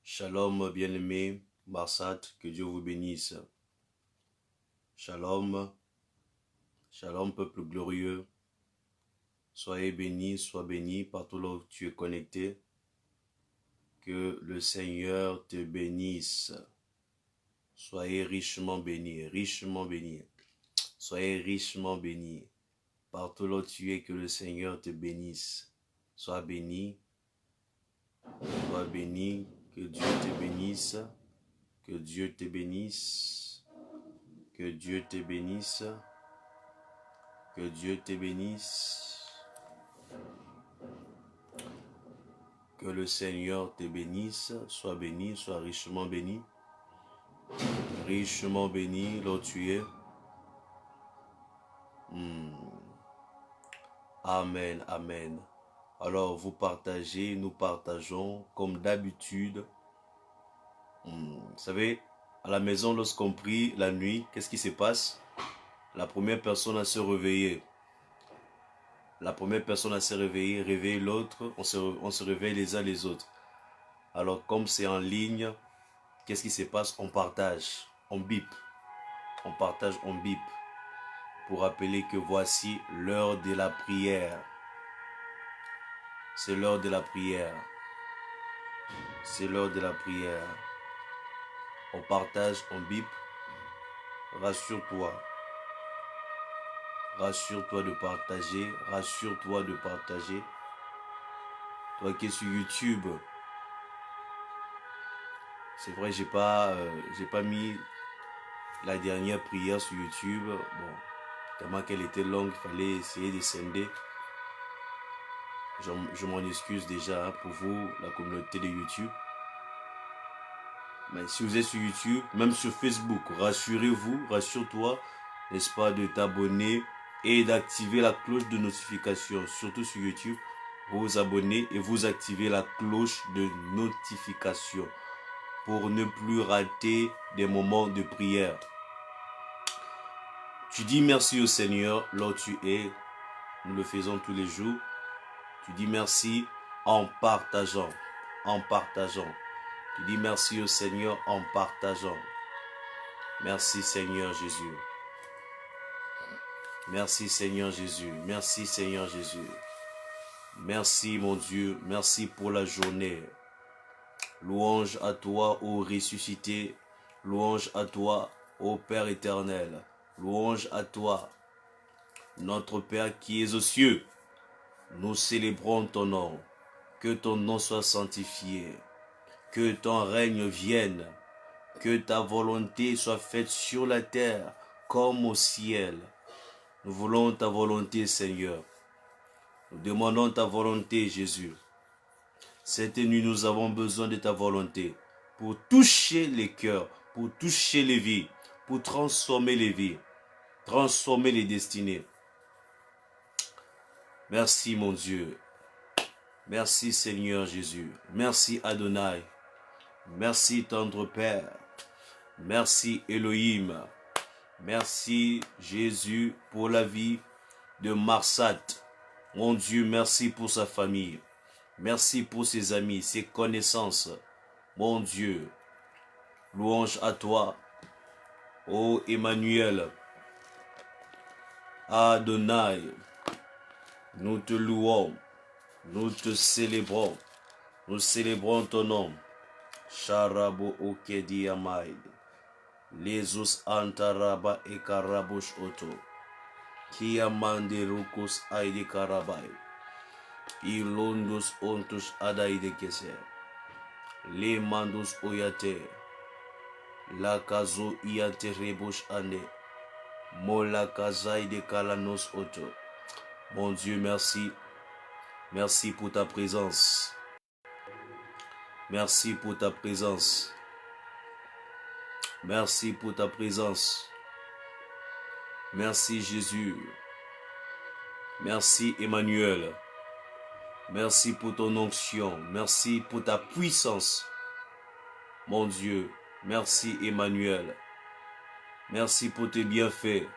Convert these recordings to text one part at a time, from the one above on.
Shalom, bien-aimé, Marsat, que Dieu vous bénisse. Shalom, shalom, peuple glorieux. Soyez bénis, sois béni partout là où tu es connecté. Que le Seigneur te bénisse. Soyez richement bénis, richement bénis. Soyez richement bénis. Partout là où tu es, que le Seigneur te bénisse. Sois béni. Sois béni. Que Dieu te bénisse. Que Dieu te bénisse. Que Dieu te bénisse. Que Dieu te bénisse. Que le Seigneur te bénisse. Sois béni, sois richement béni. Richement béni là où tu es. Amen, amen. Alors vous partagez, nous partageons comme d'habitude. Vous savez, à la maison, lorsqu'on prie la nuit, qu'est-ce qui se passe? La première personne à se réveiller. La première personne à se réveiller, réveille l'autre, on se réveille les uns les autres. Alors comme c'est en ligne, qu'est-ce qui se passe? On partage, on bip. On partage, on bip. Pour rappeler que voici l'heure de la prière. C'est l'heure de la prière. C'est l'heure de la prière. On partage, on bip. Rassure-toi. Rassure-toi de partager. Rassure-toi de partager. Toi qui es sur YouTube. C'est vrai, j'ai pas mis la dernière prière sur YouTube. Bon, tellement qu'elle était longue, il fallait essayer de scinder. Je m'en excuse déjà pour vous, la communauté de YouTube. Mais si vous êtes sur YouTube, même sur Facebook, rassurez-vous, rassure-toi, n'est-ce pas, de t'abonner et d'activer la cloche de notification. Surtout sur YouTube, vous vous abonnez et vous activez la cloche de notification pour ne plus rater des moments de prière. Tu dis merci au Seigneur là où tu es. Nous le faisons tous les jours. Tu dis merci en partageant. En partageant. Tu dis merci au Seigneur en partageant. Merci Seigneur Jésus. Merci Seigneur Jésus. Merci Seigneur Jésus. Merci mon Dieu. Merci pour la journée. Louange à toi, ô ressuscité. Louange à toi, ô Père éternel. Louange à toi, notre Père qui es aux cieux. Nous célébrons ton nom. Que ton nom soit sanctifié. Que ton règne vienne. Que ta volonté soit faite sur la terre comme au ciel. Nous voulons ta volonté, Seigneur. Nous demandons ta volonté, Jésus. Cette nuit, nous avons besoin de ta volonté pour toucher les cœurs, pour toucher les vies, pour transformer les vies, transformer les destinées. Merci, mon Dieu. Merci, Seigneur Jésus. Merci, Adonai. Merci, tendre Père. Merci, Elohim. Merci, Jésus, pour la vie de Marsat. Mon Dieu, merci pour sa famille. Merci pour ses amis, ses connaissances. Mon Dieu, louange à toi. Ô Emmanuel, Adonai, nous te louons, nous te célébrons. Nous célébrons ton nom. Sharabo okedi amaid. Lezus antaraba e karabush oto. Kiamande rukos aide karabai. Ilondus ontus adaide kese. Le mandus oyate. La kazo iate rebush ane. Mola kazaide kalanos oto. Mon Dieu, merci. Merci pour ta présence. Merci pour ta présence. Merci pour ta présence. Merci Jésus. Merci Emmanuel. Merci pour ton onction. Merci pour ta puissance. Mon Dieu, merci Emmanuel. Merci pour tes bienfaits.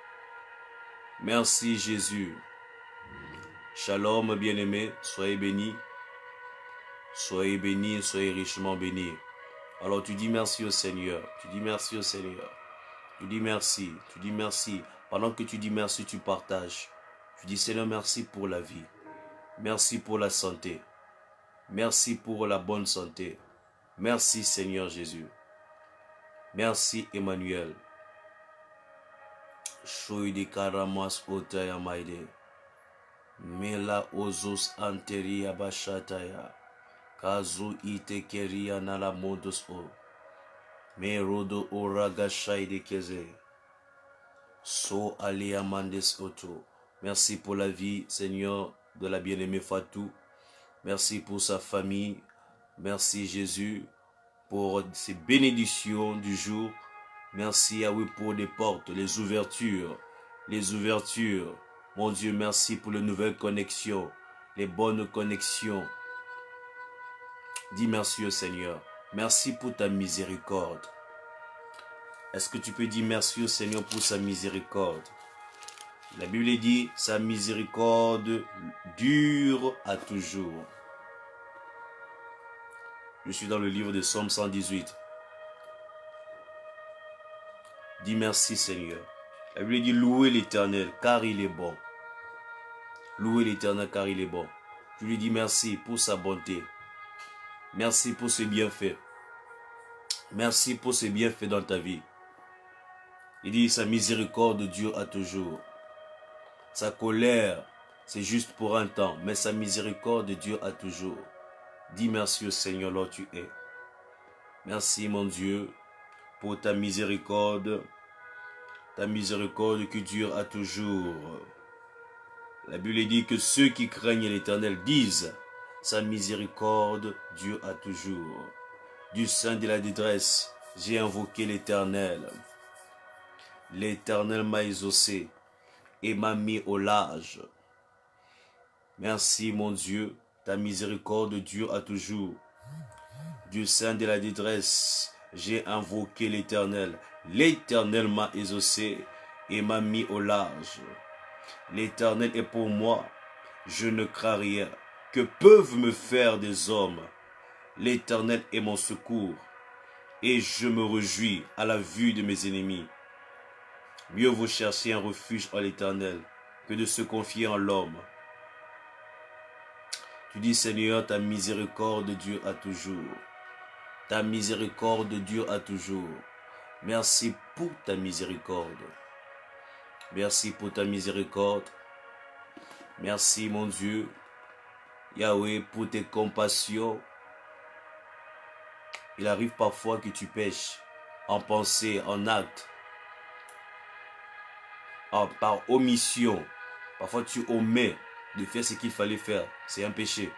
Merci Jésus. Shalom bien-aimés, soyez bénis. Soyez bénis, soyez richement bénis. Alors tu dis merci au Seigneur. Tu dis merci au Seigneur. Tu dis merci. Tu dis merci. Pendant que tu dis merci, tu partages. Tu dis Seigneur, merci pour la vie. Merci pour la santé. Merci pour la bonne santé. Merci Seigneur Jésus. Merci Emmanuel. Shoidi karamas otaya maide. Mela ozus anteria bashataya. Kazu ite keria nala modos o. Merodo oraga shaide keze. So alia mandes oto. Merci pour la vie, Seigneur, de la bien-aimée Fatou. Merci pour sa famille. Merci Jésus pour ces bénédictions du jour. Merci à oui pour les portes, les ouvertures. Les ouvertures. Mon Dieu, merci pour les nouvelles connexions, les bonnes connexions. Dis merci au Seigneur. Merci pour ta miséricorde. Est-ce que tu peux dire merci au Seigneur pour sa miséricorde? La Bible dit, sa miséricorde dure à toujours. Je suis dans le livre de Psaume 118. Dis merci Seigneur. La Bible dit, louez l'Éternel car il est bon. Louez l'Éternel car il est bon. Je lui dis merci pour sa bonté. Merci pour ses bienfaits. Merci pour ses bienfaits dans ta vie. Il dit, sa miséricorde dure à toujours. Sa colère, c'est juste pour un temps, mais sa miséricorde dure à toujours. Dis merci au Seigneur là où tu es. Merci mon Dieu pour ta miséricorde qui dure à toujours. La Bible dit que ceux qui craignent l'Éternel disent, sa miséricorde dure à toujours. Du sein de la détresse, j'ai invoqué l'Éternel. L'Éternel m'a exaucé et m'a mis au large. Merci mon Dieu, ta miséricorde dure à toujours. Du sein de la détresse, j'ai invoqué l'Éternel. L'Éternel m'a exaucé et m'a mis au large. L'Éternel est pour moi, je ne crains rien. Que peuvent me faire des hommes? L'Éternel est mon secours et je me réjouis à la vue de mes ennemis. Mieux vaut chercher un refuge en l'Éternel que de se confier en l'homme. Tu dis Seigneur, ta miséricorde dure à toujours. Ta miséricorde dure à toujours. Merci pour ta miséricorde. Merci pour ta miséricorde. Merci mon Dieu. Yahweh, pour tes compassions. Il arrive parfois que tu pêches en pensée, en acte, par omission. Parfois tu omets de faire ce qu'il fallait faire. C'est un péché.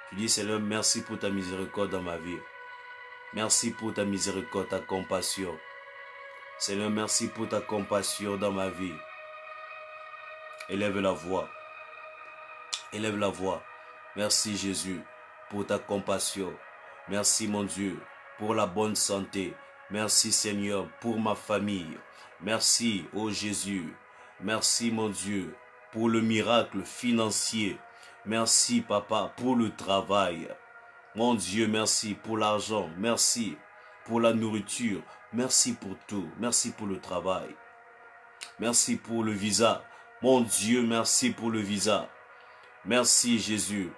Tu dis Seigneur, merci pour ta miséricorde dans ma vie. Merci pour ta miséricorde, ta compassion. Seigneur, merci pour ta compassion dans ma vie. Élève la voix. Élève la voix. Merci Jésus pour ta compassion. Merci mon Dieu pour la bonne santé. Merci Seigneur pour ma famille. Merci ô Jésus. Merci mon Dieu pour le miracle financier. Merci Papa pour le travail. Mon Dieu, merci pour l'argent. Merci pour la nourriture. Merci pour tout. Merci pour le travail. Merci pour le visa. Mon Dieu, merci pour le visa. Merci Jésus.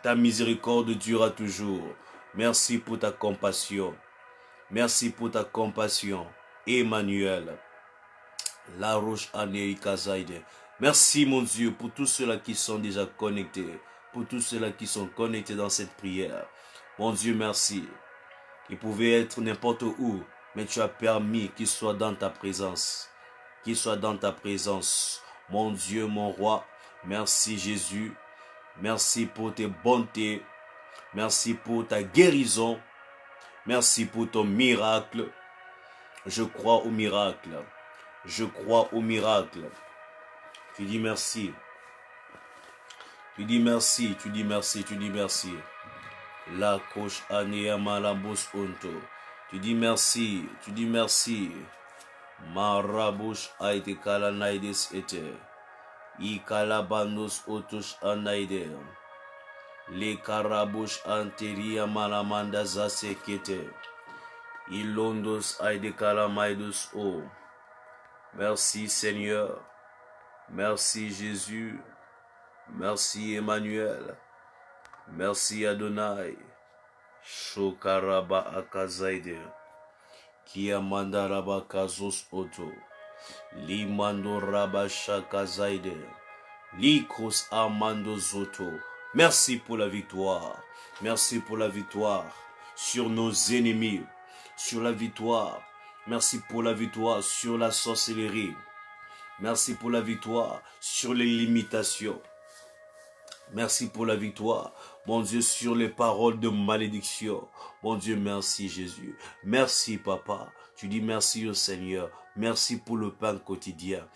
Ta miséricorde durera toujours. Merci pour ta compassion. Merci pour ta compassion. Emmanuel. La roche Anéika Zaide. Merci mon Dieu pour tous ceux-là qui sont déjà connectés. Pour tous ceux-là qui sont connectés dans cette prière. Mon Dieu, merci. Ils pouvaient être n'importe où, mais tu as permis qu'ils soient dans ta présence. Qu'ils soient dans ta présence. Mon Dieu, mon roi, merci Jésus. Merci pour tes bontés. Merci pour ta guérison. Merci pour ton miracle. Je crois au miracle. Je crois au miracle. Tu dis merci. Tu dis merci, tu dis merci, tu dis merci. La coche anea malambus unto. Tu dis merci, tu dis merci. Marabush aite kalanaides ete. I kalabanus otush anaide. Le karabush anteria malamanda zasekete. Ilondos aide kalamaidus o. Merci Seigneur. Merci Jésus. Merci Emmanuel. Merci Adonai. Shokaraba akazaide. Kiamanda raba kazos oto. Limando raba shakazaide. Likos amando zoto. Merci pour la victoire. Merci pour la victoire sur nos ennemis. Sur la victoire. Merci pour la victoire sur la sorcellerie. Merci pour la victoire sur les limitations. Merci pour la victoire, mon Dieu, sur les paroles de malédiction. Mon Dieu, merci Jésus. Merci Papa. Tu dis merci au Seigneur. Merci pour le pain quotidien.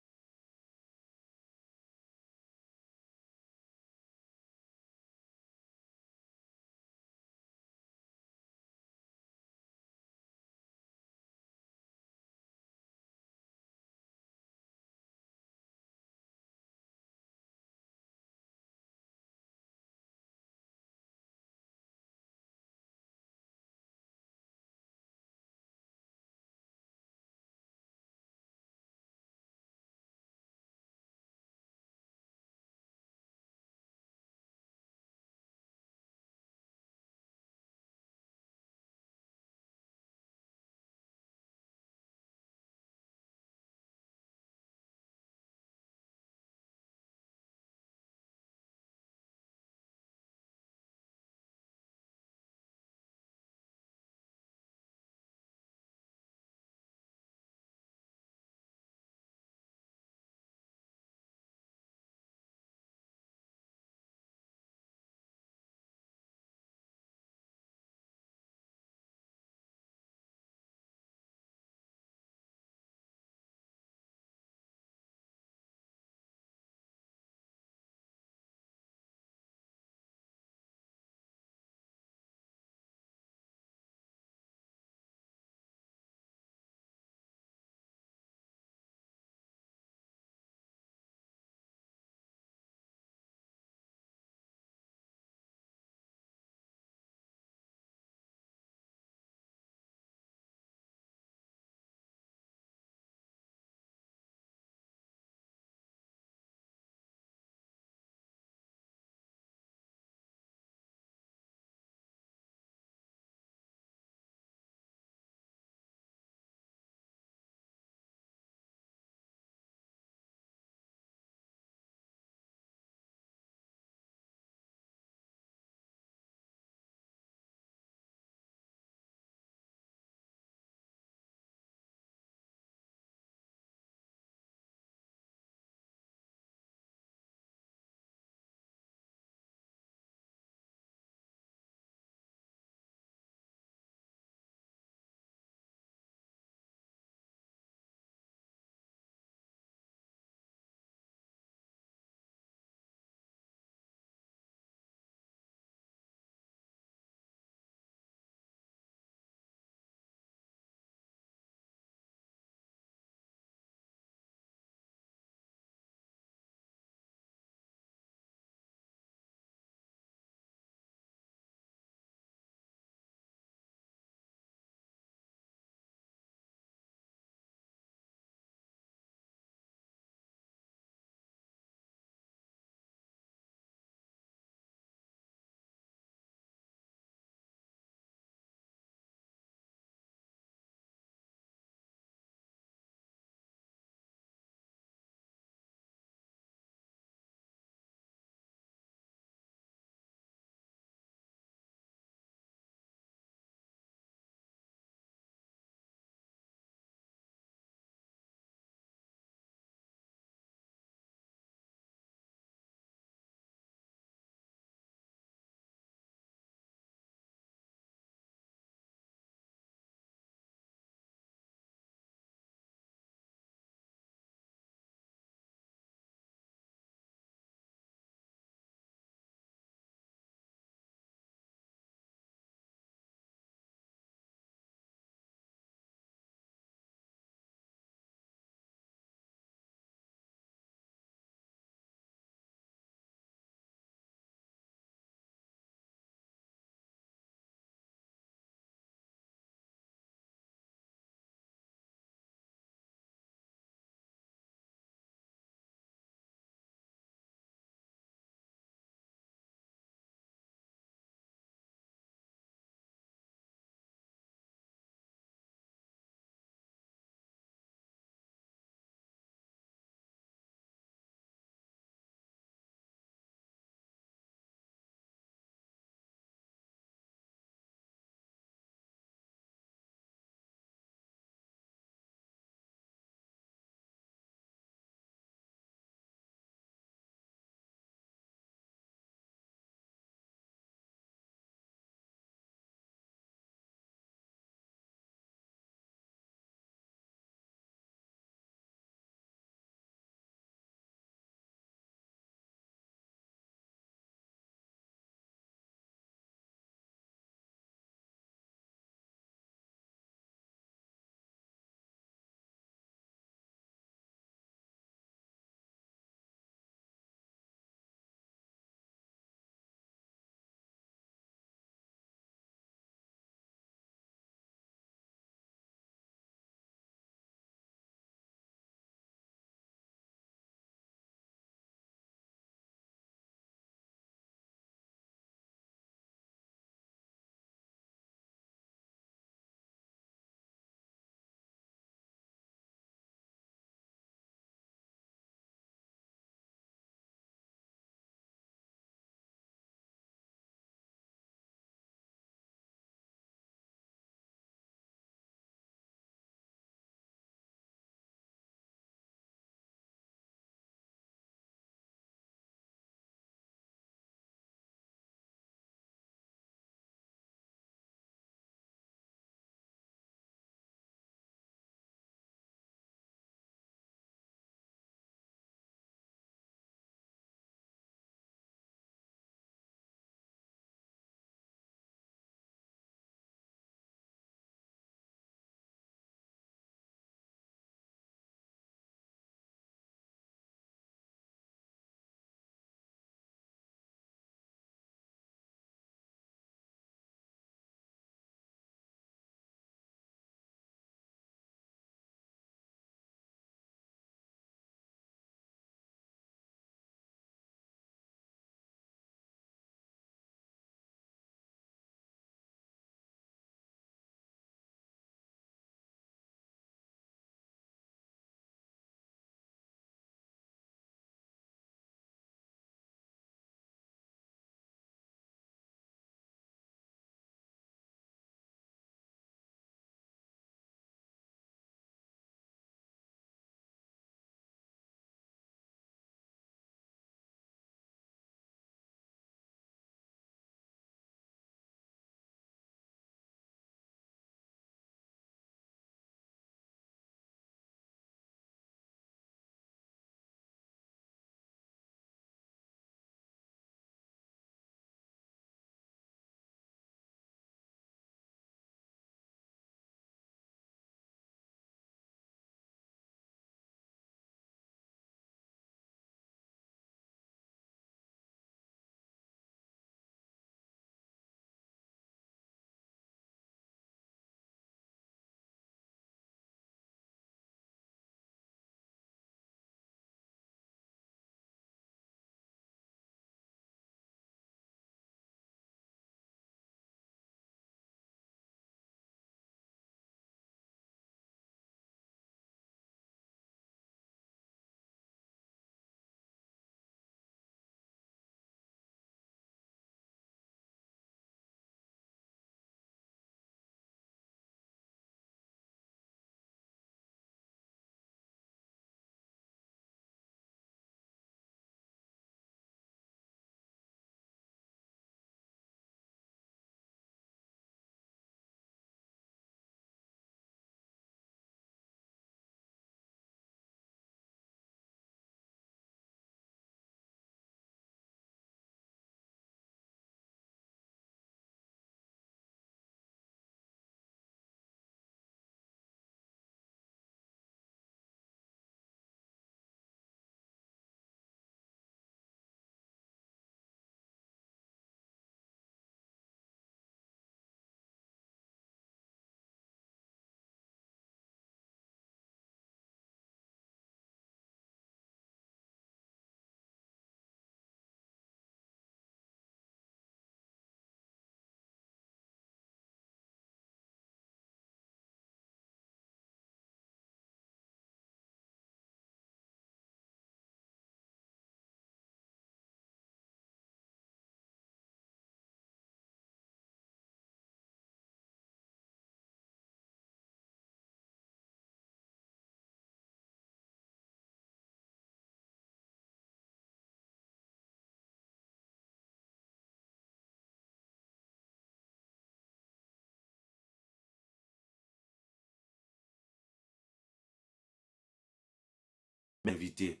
invité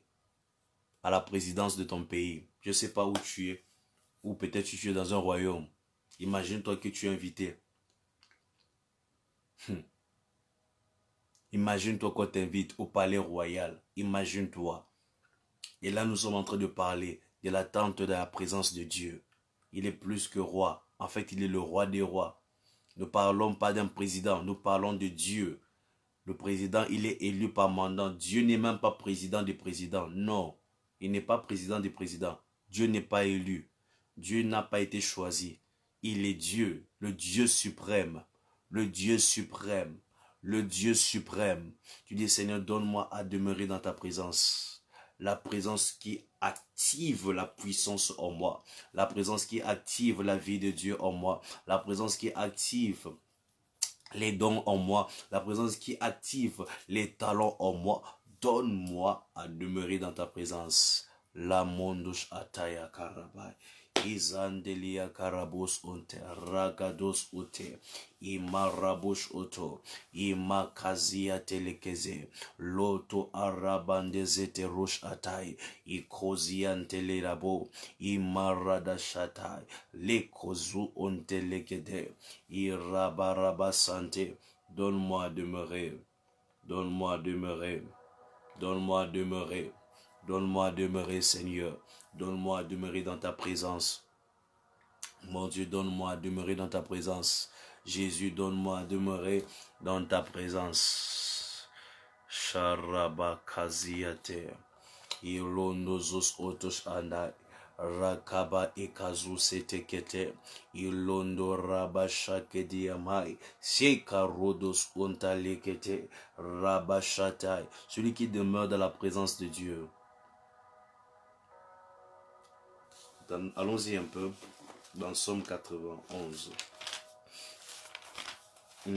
à la présidence de ton pays. Je ne sais pas où tu es, ou peut-être tu es dans un royaume. Imagine-toi que tu es invité. Imagine-toi qu'on t'invite au palais royal. Imagine-toi. Et là, nous sommes en train de parler de l'attente de la présence de Dieu. Il est plus que roi. En fait, il est le roi des rois. Ne parlons pas d'un président, nous parlons de Dieu. Le président, il est élu par mandat. Dieu n'est même pas président des présidents. Non, il n'est pas président des présidents. Dieu n'est pas élu. Dieu n'a pas été choisi. Il est Dieu, le Dieu suprême. Le Dieu suprême. Le Dieu suprême. Tu dis, Seigneur, donne-moi à demeurer dans ta présence. La présence qui active la puissance en moi. La présence qui active la vie de Dieu en moi. La présence qui active les dons en moi, la présence qui active les talents en moi. Donne-moi à demeurer dans ta présence. La mondosh ataya karabai. Izandelia karabos onte, ragados ote, imarabosh oto, imakazia telekeze, loto arabandezete rosh atai, ikoziantele rabo, imarada shatai, lekozu onte lekede, irabarabasante. Donne-moi à demeurer, donne-moi à demeurer, donne-moi à demeurer. Donne-moi à demeurer, Seigneur. Donne-moi à demeurer dans ta présence. Mon Dieu, donne-moi à demeurer dans ta présence. Jésus, donne-moi à demeurer dans ta présence. Sharabakaziate. Ilondozos otos andai. Rakaba ekazu setekete. Ilondo rabashake diamai. Seka rodos ontalekete. Rabashatai. Celui qui demeure dans la présence de Dieu. Allons-y un peu dans Somme 91. Tu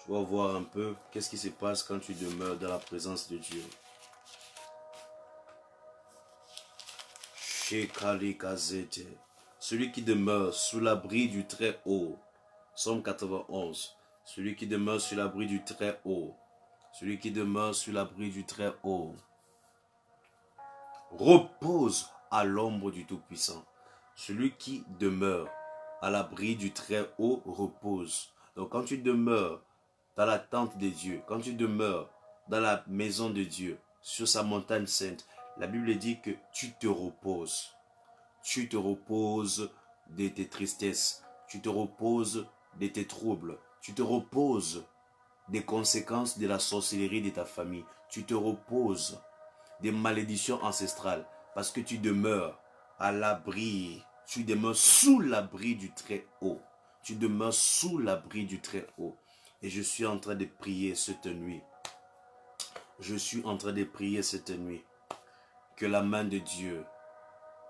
vas voir un peu qu'est-ce qui se passe quand tu demeures dans la présence de Dieu. Celui qui demeure sous l'abri du Très-Haut. Somme 91. Celui qui demeure sous l'abri du Très-Haut. Celui qui demeure sous l'abri du Très-Haut repose à l'ombre du Tout-Puissant. Celui qui demeure à l'abri du Très-Haut repose. Donc quand tu demeures dans la tente de Dieu, quand tu demeures dans la maison de Dieu, sur sa montagne sainte, la Bible dit que tu te reposes. Tu te reposes de tes tristesses. Tu te reposes de tes troubles. Tu te reposes des conséquences de la sorcellerie de ta famille. Tu te reposes des malédictions ancestrales parce que tu demeures à l'abri. Tu demeures sous l'abri du Très-Haut. Tu demeures sous l'abri du Très-Haut. Et je suis en train de prier cette nuit. Je suis en train de prier cette nuit. Que la main de Dieu,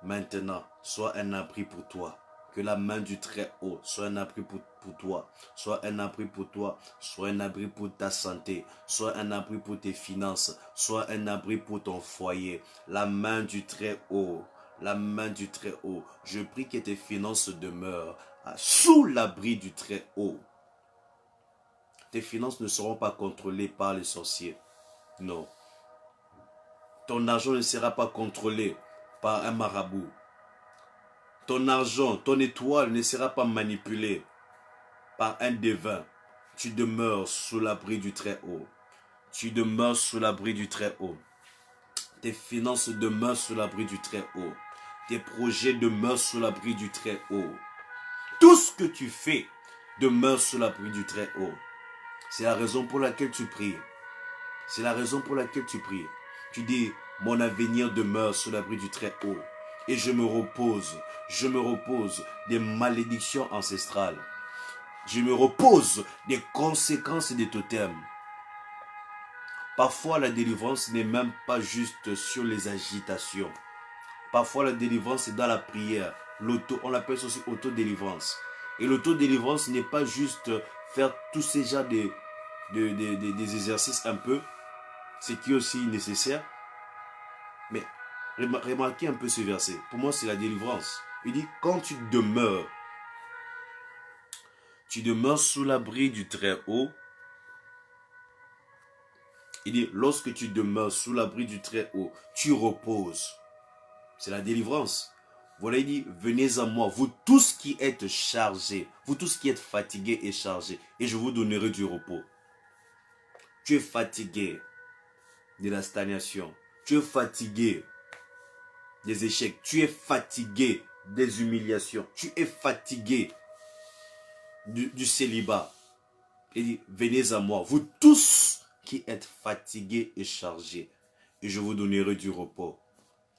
maintenant, soit un abri pour toi. Que la main du Très-Haut soit un abri pour toi, soit un abri pour toi, soit un abri pour ta santé, soit un abri pour tes finances, soit un abri pour ton foyer. La main du Très-Haut, la main du Très-Haut. Je prie que tes finances demeurent sous l'abri du Très-Haut. Tes finances ne seront pas contrôlées par les sorciers. Non. Ton argent ne sera pas contrôlé par un marabout. Ton argent, ton étoile ne sera pas manipulée par un devin. Tu demeures sous l'abri du Très-Haut. Tu demeures sous l'abri du Très-Haut. Tes finances demeurent sous l'abri du Très-Haut. Tes projets demeurent sous l'abri du Très-Haut. Tout ce que tu fais demeure sous l'abri du Très-Haut. C'est la raison pour laquelle tu pries. C'est la raison pour laquelle tu pries. Tu dis, mon avenir demeure sous l'abri du Très-Haut. Et je me repose des malédictions ancestrales. Je me repose des conséquences des totems. Parfois, la délivrance n'est même pas juste sur les agitations. Parfois, la délivrance est dans la prière. On l'appelle aussi autodélivrance. Et l'autodélivrance n'est pas juste faire tous ces genres des exercices un peu, ce qui est aussi nécessaire. Mais remarquez un peu ce verset. Pour moi, c'est la délivrance. Il dit, quand tu demeures tu demeures sous l'abri du Très-Haut. Il dit, lorsque tu demeures sous l'abri du Très-Haut, tu reposes. C'est la délivrance. Voilà, il dit, venez à moi, vous tous qui êtes chargés, vous tous qui êtes fatigués et chargés, et je vous donnerai du repos. Tu es fatigué de la stagnation. Tu es fatigué des échecs. Tu es fatigué des humiliations. Tu es fatigué du célibat. Il dit, venez à moi, vous tous qui êtes fatigués et chargés, et je vous donnerai du repos.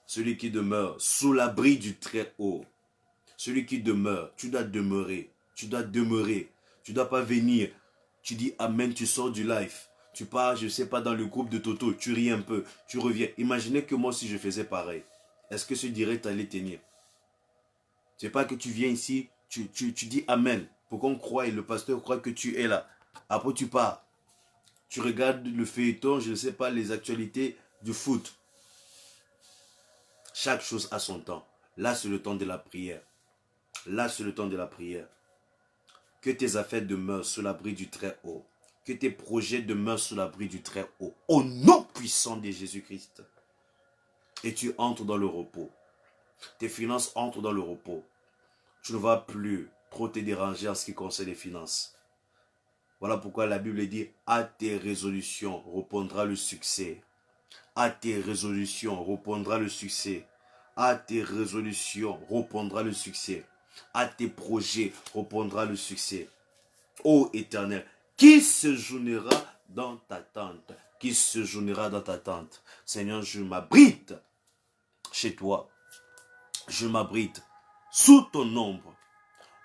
Celui qui demeure sous l'abri du Très-Haut. Celui qui demeure, tu dois demeurer. Tu dois demeurer. Tu ne dois pas venir. Tu dis Amen, tu sors du live. Tu pars, je ne sais pas, dans le groupe de Toto. Tu ris un peu. Tu reviens. Imaginez que moi aussi je faisais pareil. Est-ce que ce direct allait tenir? C'est pas que tu viens ici, tu dis Amen. Pour qu'on croie et le pasteur croit que tu es là. Après tu pars. Tu regardes le feuilleton, je ne sais pas, les actualités du foot. Chaque chose a son temps. Là, c'est le temps de la prière. Là, c'est le temps de la prière. Que tes affaires demeurent sous l'abri du Très-Haut. Que tes projets demeurent sous l'abri du Très-Haut. Au nom puissant de Jésus-Christ. Et tu entres dans le repos. Tes finances entrent dans le repos. Tu ne vas plus trop te déranger en ce qui concerne les finances. Voilà pourquoi la Bible dit, à tes résolutions répondra le succès. À tes résolutions répondra le succès. À tes résolutions répondra le succès. À tes projets répondra le succès. Ô Éternel, qui se journera dans ta tente? Qui se journera dans ta tente? Seigneur, je m'abrite chez toi. Je m'abrite sous ton ombre.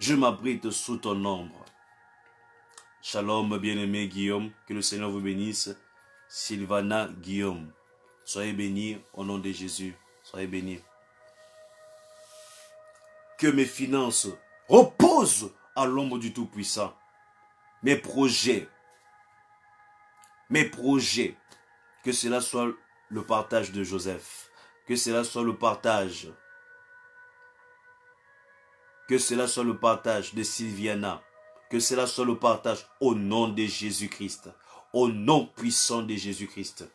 Je m'abrite sous ton ombre. Shalom, bien-aimé Guillaume. Que le Seigneur vous bénisse. Sylvana Guillaume. Soyez bénis au nom de Jésus. Soyez bénis. Que mes finances reposent à l'ombre du Tout-Puissant. Mes projets, que cela soit le partage de Joseph, que cela soit le partage, de Sylviana, que cela soit le partage au nom de Jésus-Christ, au nom puissant de Jésus-Christ.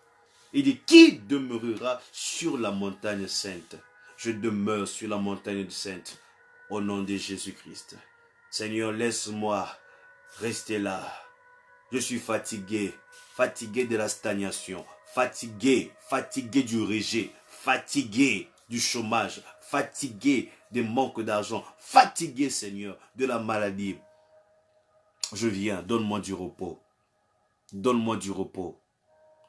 Il dit, qui demeurera sur la montagne sainte? Je demeure sur la montagne sainte, au nom de Jésus-Christ. Seigneur, laisse-moi rester là. Je suis fatigué, fatigué de la stagnation, fatigué du rejet, fatigué du chômage, fatigué des manques d'argent, fatigué, Seigneur, de la maladie. Je viens, donne-moi du repos. Donne-moi du repos.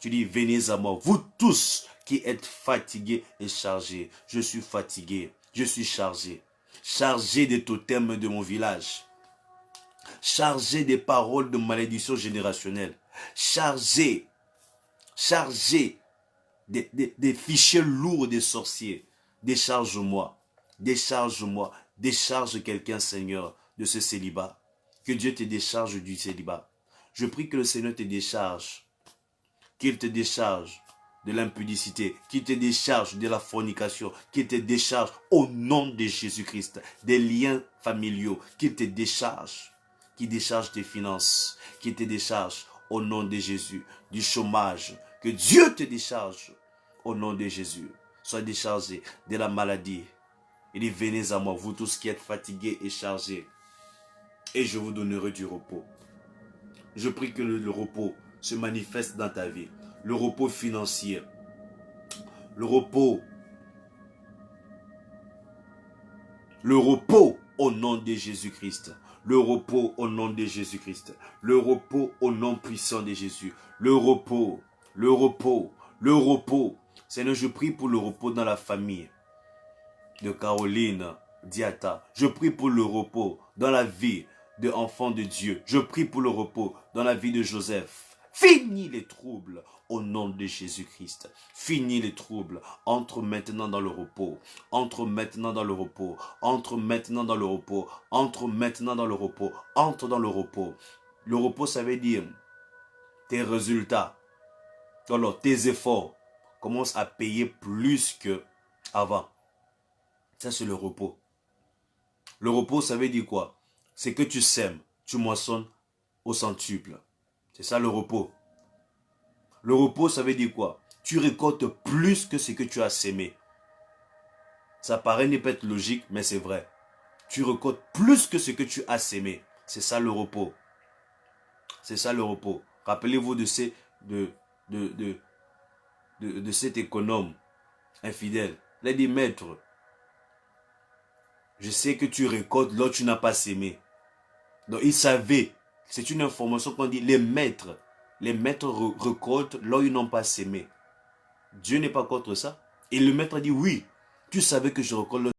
Tu dis, venez à moi, vous tous qui êtes fatigués et chargés. Je suis fatigué, je suis chargé. Chargé des totems de mon village. Chargé des paroles de malédiction générationnelle. Chargé des fichiers lourds des sorciers. Décharge-moi, décharge-moi, décharge quelqu'un, Seigneur, de ce célibat. Que Dieu te décharge du célibat. Je prie que le Seigneur te décharge. Qu'il te décharge de l'impudicité, qu'il te décharge de la fornication, qu'il te décharge au nom de Jésus-Christ, des liens familiaux, qu'il te décharge, qu'il décharge tes finances, qu'il te décharge au nom de Jésus, du chômage, que Dieu te décharge au nom de Jésus. Sois déchargé de la maladie. Il dit, venez à moi, vous tous qui êtes fatigués et chargés, et je vous donnerai du repos. Je prie que le repos se manifeste dans ta vie. Le repos financier. Le repos au nom de Jésus-Christ. Le repos au nom de Jésus-Christ. Le repos au nom puissant de Jésus. Le repos. Le repos. Le repos. Seigneur, je prie pour le repos dans la famille de Caroline Diata. Je prie pour le repos dans la vie de enfants de Dieu. Je prie pour le repos dans la vie de Joseph. Finis les troubles au nom de Jésus-Christ. Finis les troubles. Entre maintenant dans le repos. Entre maintenant dans le repos. Entre maintenant dans le repos. Entre maintenant dans le repos. Entre dans le repos. Le repos, ça veut dire tes résultats. Alors, tes efforts commencent à payer plus qu'avant. Ça, c'est le repos. Le repos, ça veut dire quoi? C'est que tu sèmes tu moissonnes au centuple. C'est ça le repos. Le repos, ça veut dire quoi? Tu récoltes plus que ce que tu as sémé. Ça paraît ne pas être logique, mais c'est vrai. Tu récoltes plus que ce que tu as sémé. C'est ça le repos. C'est ça le repos. Rappelez-vous de cet économe infidèle. Il a dit, maître, je sais que tu récoltes là où tu n'as pas sémé. Donc il savait, c'est une information qu'on dit, les maîtres récoltent là où ils n'ont pas sémé. Dieu n'est pas contre ça. Et le maître a dit, oui, tu savais que je récolte là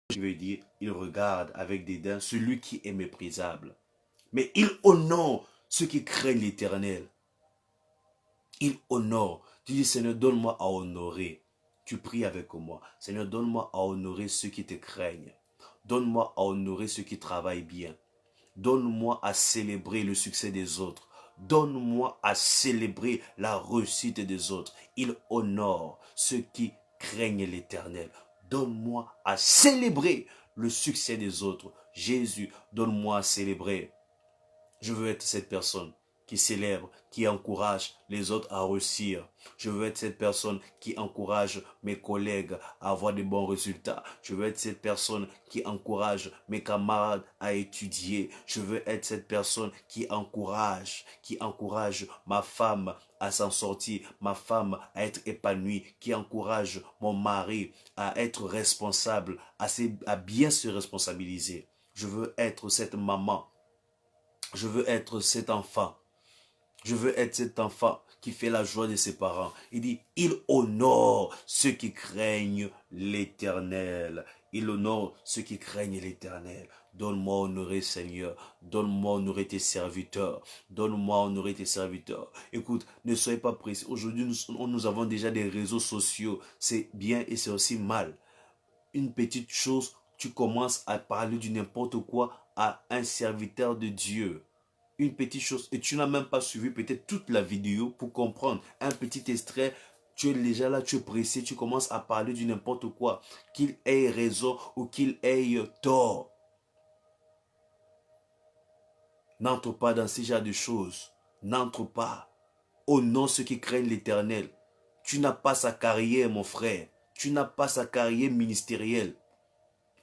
je veux dire, il regarde avec dédain celui qui est méprisable. Mais il honore ceux qui craignent l'Éternel. Il honore. Tu dis, Seigneur, donne-moi à honorer. Tu pries avec moi. Seigneur, donne-moi à honorer ceux qui te craignent. Donne-moi à honorer ceux qui travaillent bien. Donne-moi à célébrer le succès des autres. Donne-moi à célébrer la réussite des autres. Il honore ceux qui craignent l'Éternel. Donne-moi à célébrer le succès des autres. Jésus, donne-moi à célébrer. Je veux être cette personne qui célèbre, qui encourage les autres à réussir. Je veux être cette personne qui encourage mes collègues à avoir de bons résultats. Je veux être cette personne qui encourage mes camarades à étudier. Je veux être cette personne qui encourage ma femme à s'en sortir, ma femme à être épanouie, qui encourage mon mari à être responsable, à bien se responsabiliser. Je veux être cette maman. Je veux être cet enfant. Je veux être cet enfant qui fait la joie de ses parents. Il dit, il honore ceux qui craignent l'Éternel. Il honore ceux qui craignent l'Éternel. Donne-moi à honorer, Seigneur. Donne-moi à honorer tes serviteurs. Donne-moi à honorer tes serviteurs. Écoute, ne soyez pas pressés. Aujourd'hui, nous avons déjà des réseaux sociaux. C'est bien et c'est aussi mal. Une petite chose, tu commences à parler du n'importe quoi à un serviteur de Dieu. Une petite chose, et tu n'as même pas suivi peut-être toute la vidéo pour comprendre. Un petit extrait, tu es déjà là, tu es pressé, tu commences à parler du n'importe quoi. Qu'il ait raison ou qu'il ait tort. N'entre pas dans ce genre de choses. N'entre pas. Honore ceux qui craignent l'Éternel. Tu n'as pas sa carrière, mon frère. Tu n'as pas sa carrière ministérielle.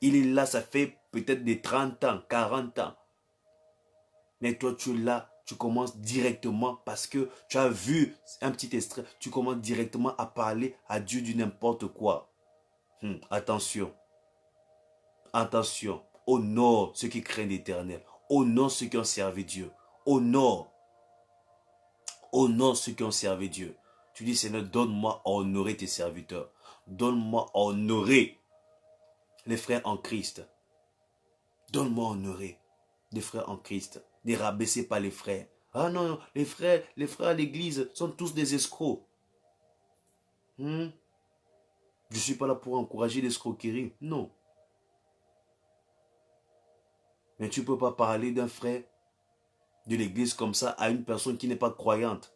Il est là, ça fait peut-être des 30 ans, 40 ans. Mais toi, tu es là, tu commences directement parce que tu as vu un petit extrait. Tu commences directement à parler à Dieu du n'importe quoi. Attention. Attention. Honore ceux qui craignent l'Éternel. Honore ceux qui ont servi Dieu. Honore. Honore ceux qui ont servi Dieu. Tu dis, Seigneur, donne-moi à honorer tes serviteurs. Donne-moi à honorer les frères en Christ. Donne-moi à honorer les frères en Christ. Ne rabaissez pas les frères. Ah non, les frères à l'église sont tous des escrocs. Je ne suis pas là pour encourager l'escroquerie. Non. Mais tu ne peux pas parler d'un frère de l'église comme ça à une personne qui n'est pas croyante.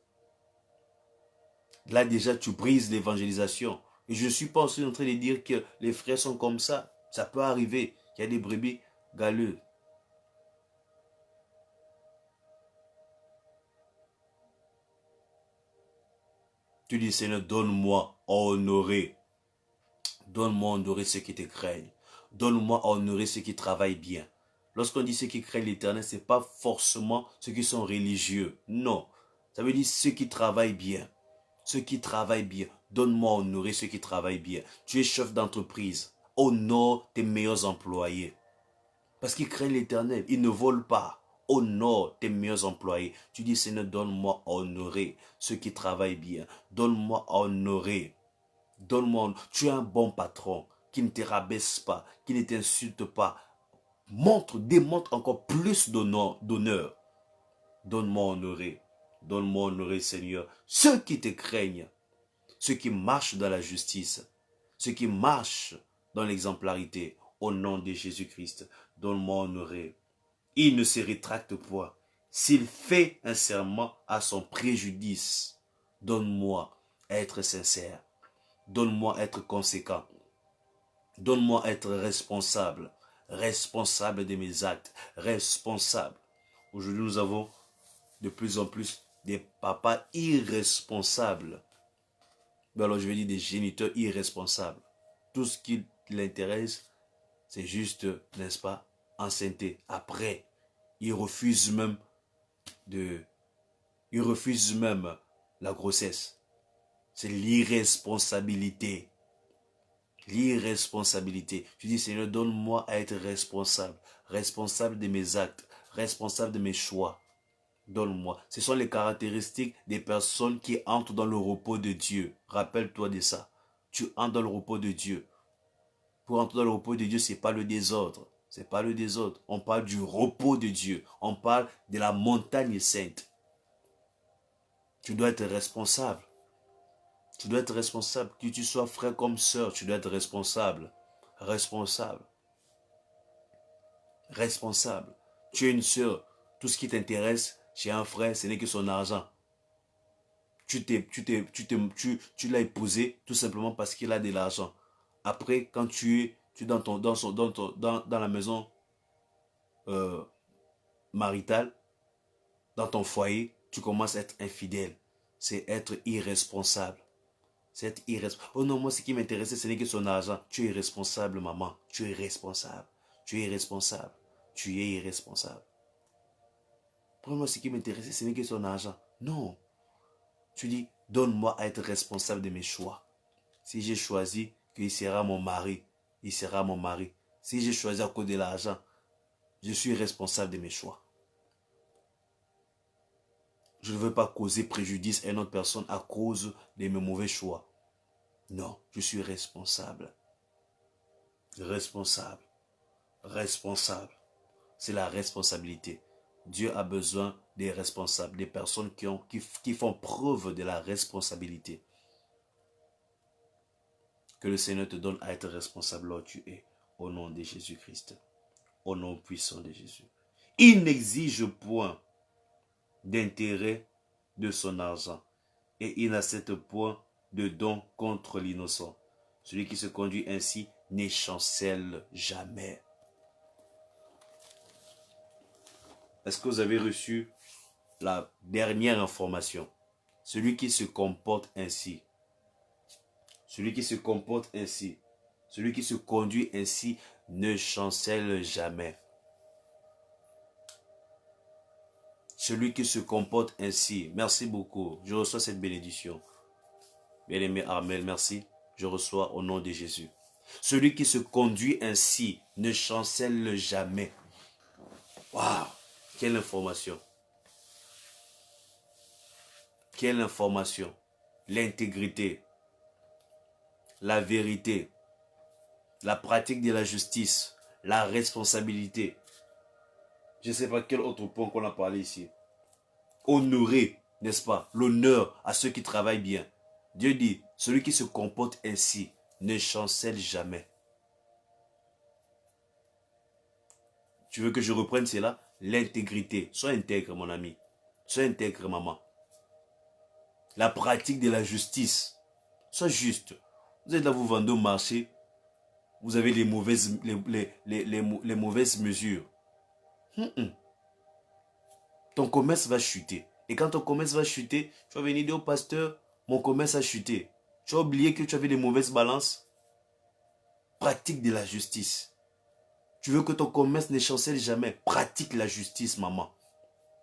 Là déjà, tu brises l'évangélisation. Et je ne suis pas aussi en train de dire que les frères sont comme ça. Ça peut arriver. Il y a des brebis galeuses. Tu dis, Seigneur, donne-moi à honorer. Donne-moi à honorer ceux qui te craignent. Donne-moi à honorer ceux qui travaillent bien. Lorsqu'on dit ceux qui craignent l'Éternel, ce n'est pas forcément ceux qui sont religieux. Non. Ça veut dire ceux qui travaillent bien. Ceux qui travaillent bien. Donne-moi à honorer ceux qui travaillent bien. Tu es chef d'entreprise. Honore tes meilleurs employés. Parce qu'ils craignent l'Éternel. Ils ne volent pas. Honore tes meilleurs employés. Tu dis, Seigneur, donne-moi à honorer ceux qui travaillent bien. Donne-moi à honorer. Donne-moi. Tu es un bon patron qui ne te rabaisse pas, qui ne t'insulte pas. Démontre encore plus d'honneur. Donne-moi à honorer. Donne-moi à honorer, Seigneur, ceux qui te craignent, ceux qui marchent dans la justice, ceux qui marchent dans l'exemplarité. Au nom de Jésus-Christ, donne-moi à honorer. Il ne se rétracte point. S'il fait un serment à son préjudice, donne-moi à être sincère. Donne-moi à être conséquent. Donne-moi à être responsable. Responsable de mes actes. Responsable. Aujourd'hui, nous avons de plus en plus des papas irresponsables. Alors, je vais dire des géniteurs irresponsables. Tout ce qui l'intéresse, c'est juste, n'est-ce pas, enceinte. Après, ils refusent même la grossesse. C'est l'irresponsabilité. L'irresponsabilité. Je dis, Seigneur, donne-moi à être responsable. Responsable de mes actes. Responsable de mes choix. Donne-moi. Ce sont les caractéristiques des personnes qui entrent dans le repos de Dieu. Rappelle-toi de ça. Tu entres dans le repos de Dieu. Pour entrer dans le repos de Dieu, ce n'est pas le désordre. Ce n'est pas le désordre. On parle du repos de Dieu. On parle de la montagne sainte. Tu dois être responsable. Tu dois être responsable. Que tu sois frère comme sœur, tu dois être responsable. Responsable. Responsable. Tu es une sœur. Tout ce qui t'intéresse chez un frère, ce n'est que son argent. Tu l'as épousé tout simplement parce qu'il a de l'argent. Après, quand tu es dans la maison maritale, dans ton foyer, tu commences à être infidèle. C'est être irresponsable. C'est être irresponsable. Oh non, moi, ce qui m'intéressait, ce n'est que son argent. Tu es irresponsable, maman. Tu es irresponsable. Tu es irresponsable. Tu es irresponsable. Pour moi, ce qui m'intéressait, ce n'est que son argent. Non. Tu dis, donne-moi à être responsable de mes choix. Si j'ai choisi qu'il sera mon mari, il sera mon mari. Si j'ai choisi à cause de l'argent, je suis responsable de mes choix. Je ne veux pas causer préjudice à une autre personne à cause de mes mauvais choix. Non, je suis responsable. Responsable. Responsable. C'est la responsabilité. Dieu a besoin des responsables, des personnes qui font preuve de la responsabilité. Que le Seigneur te donne à être responsable là où tu es, au nom de Jésus-Christ, au nom puissant de Jésus. Il n'exige point d'intérêt de son argent et il n'accepte point de don contre l'innocent. Celui qui se conduit ainsi n'échancelle jamais. Est-ce que vous avez reçu la dernière information? Celui qui se comporte ainsi, celui qui se comporte ainsi, celui qui se conduit ainsi ne chancelle jamais. Celui qui se comporte ainsi, merci beaucoup, je reçois cette bénédiction. Bien-aimé Armel, merci, je reçois au nom de Jésus. Celui qui se conduit ainsi ne chancelle jamais. Waouh, quelle information. Quelle information. L'intégrité, la vérité, la pratique de la justice, la responsabilité. Je ne sais pas quel autre point qu'on a parlé ici. Honorer, n'est-ce pas? L'honneur à ceux qui travaillent bien. Dieu dit, celui qui se comporte ainsi ne chancelle jamais. Tu veux que je reprenne cela? L'intégrité. Sois intègre, mon ami. Sois intègre, maman. La pratique de la justice. Sois juste. Vous êtes là, vous vendez au marché. Vous avez les mauvaises mesures. Ton commerce va chuter. Et quand ton commerce va chuter, tu vas venir dire au pasteur, mon commerce a chuté. Tu as oublié que tu avais des mauvaises balances. Pratique de la justice. Tu veux que ton commerce ne chancelle jamais. Pratique la justice, maman.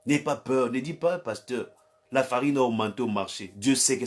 N'aie pas peur. Ne dis pas, pasteur, la farine a augmenté au marché. Dieu sait que